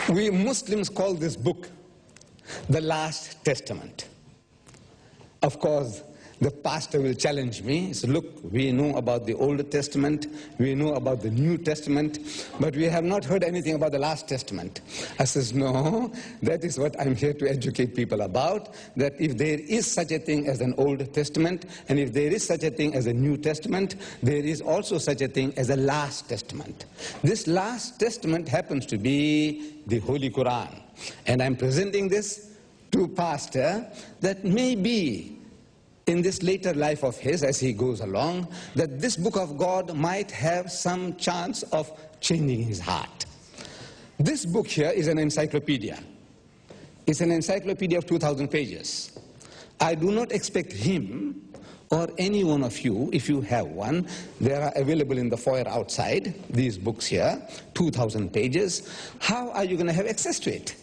We Muslims call this book the Last Testament. Of course, the pastor will challenge me. He says, look, we know about the Old Testament, we know about the New Testament, but we have not heard anything about the Last Testament. I says, no, that is what I'm here to educate people about, that if there is such a thing as an Old Testament, and if there is such a thing as a New Testament, there is also such a thing as a Last Testament. This Last Testament happens to be the Holy Quran. And I'm presenting this to pastor that maybe in this later life of his, as he goes along, that this book of God might have some chance of changing his heart. This book here is an encyclopedia. It's an encyclopedia of 2,000 pages. I do not expect him or any one of you, if you have one, they are available in the foyer outside, these books here, 2,000 pages. How are you going to have access to it?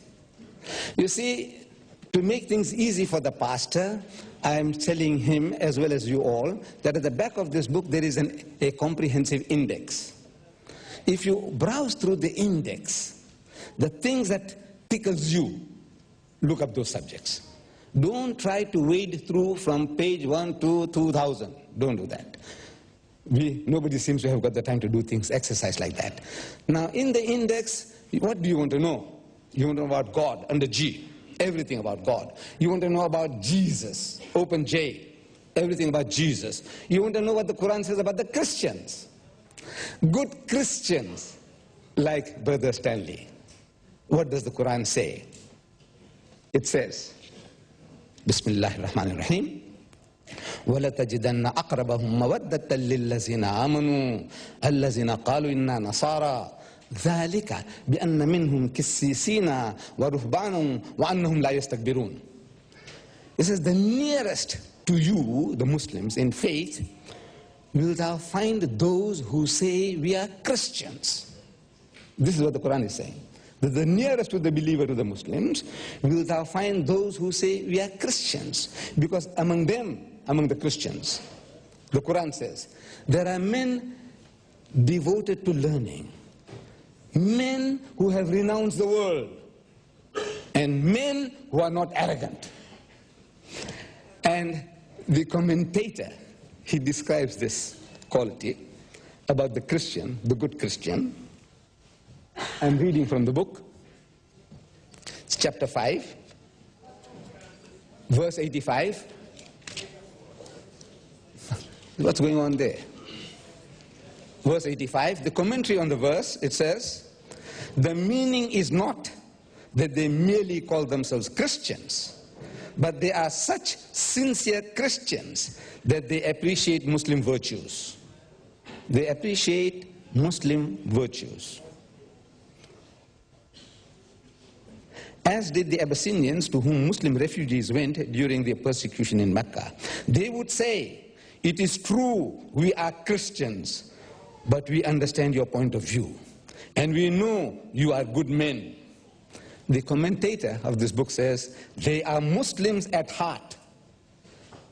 You see, to make things easy for the pastor, I am telling him, as well as you all, that at the back of this book there is a comprehensive index. If you browse through the index, the things that tickles you, look up those subjects. Don't try to wade through from page 1 to 2,000. Don't do that. Nobody seems to have got the time to do things, exercise like that. Now, in the index, what do you want to know? You want to know about God, under G. Everything about God. You want to know about Jesus, open J, everything about Jesus. You want to know what the Quran says about the Christians. Good Christians, like Brother Stanley. What does the Quran say? It says, Bismillahir Rahmanir Rahim, وَلَتَجِدَنَّ أَقْرَبَهُمْ مَوَدَّةً لِلَّذِينَ آمَنُوا الَّذِينَ قَالُوا إِنَّا نَصَارَى ذلك بأن منهم كسيسين ورهبان وأنهم لا يستكبرون. This is the nearest to you, the Muslims, in faith, will thou find those who say we are Christians. This is what the Quran is saying. That the nearest to the believer, to the Muslims, will thou find those who say we are Christians. Because among them, among the Christians, the Quran says, there are men devoted to learning, men who have renounced the world, and men who are not arrogant. And the commentator, he describes this quality about the Christian, the good Christian. I'm reading from the book. It's chapter 5, verse 85. What's going on there? Verse 85, the commentary on the verse, it says, the meaning is not that they merely call themselves Christians, but they are such sincere Christians that they appreciate Muslim virtues. They appreciate Muslim virtues. As did the Abyssinians to whom Muslim refugees went during their persecution in Mecca. They would say, it is true, we are Christians, but we understand your point of view. And we know you are good men. The commentator of this book says, they are Muslims at heart.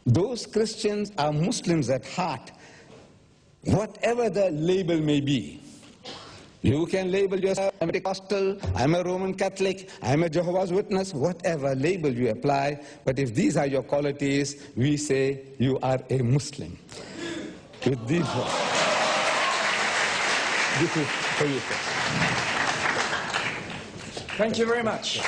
Those Christians are Muslims at heart, whatever the label may be. You can label yourself, I'm a Pentecostal, I'm a Roman Catholic, I'm a Jehovah's Witness, whatever label you apply, but if these are your qualities, we say you are a Muslim. With these words. This is for you, sir. Thank you very much.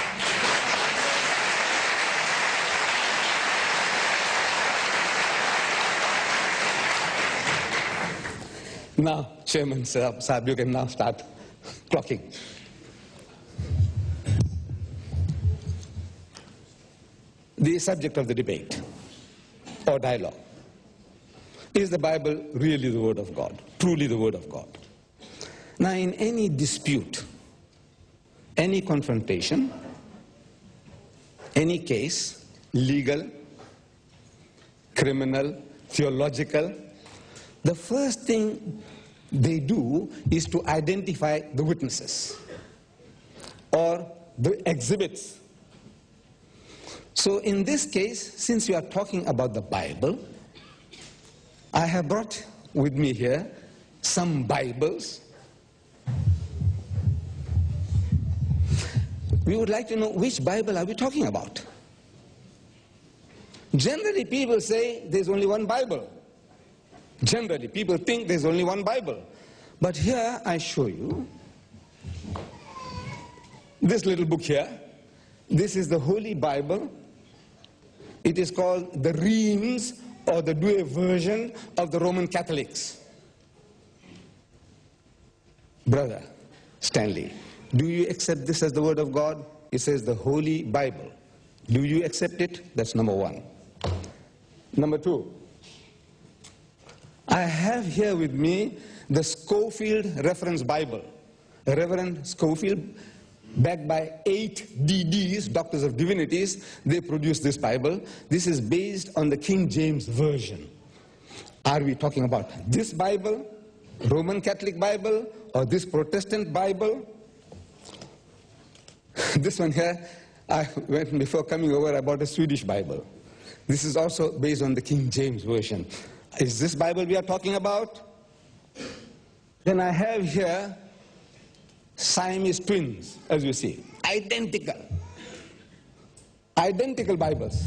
Now, Chairman Saab, you can now start clocking. The subject of the debate or dialogue. Is the Bible really the Word of God? Truly the Word of God? Now, in any dispute, any confrontation, any case, legal, criminal, theological, the first thing they do is to identify the witnesses or the exhibits. So in this case, since we are talking about the Bible, I have brought with me here some Bibles. we would like to know which Bible are we talking about. Generally, people say there's only one Bible. Generally, people think there's only one Bible. But here I show you this little book here. This is the Holy Bible. It is called the Reims, or the Douay version of the Roman Catholics. Brother Stanley, do you accept this as the Word of God? It says the Holy Bible. Do you accept it? That's number one. Number two, I have here with me the Scofield Reference Bible. Reverend Scofield, backed by 8 DDs, Doctors of Divinities, they produced this Bible. This is based on the King James Version. Are we talking about this Bible, Roman Catholic Bible, or this Protestant Bible? This one here, before coming over, I bought a Swedish Bible. This is also based on the King James Version. Is this Bible we are talking about? Then I have here Siamese twins, as you see, identical Bibles.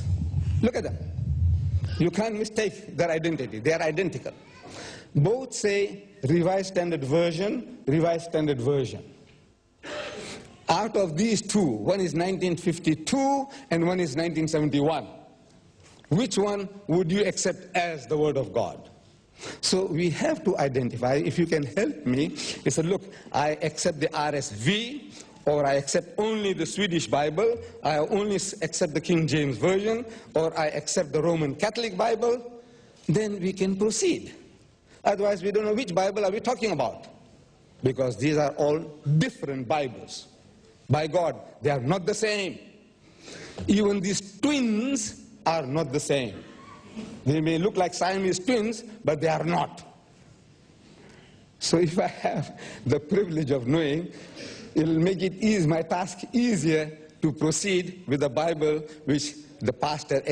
Look at them. You can't mistake their identity. They are identical. Both say Revised Standard Version, Revised Standard Version. Out of these two, one is 1952 and one is 1971. Which one would you accept as the Word of God? So we have to identify. If you can help me, you say, look, I accept the RSV, or I accept only the Swedish Bible, I only accept the King James Version, or I accept the Roman Catholic Bible, then we can proceed. Otherwise, we don't know which Bible are we talking about, because these are all different Bibles. By God, they are not the same. Even these twins are not the same. They may look like Siamese twins, but they are not. So if I have the privilege of knowing, it will make it my task easier to proceed with the Bible which the pastor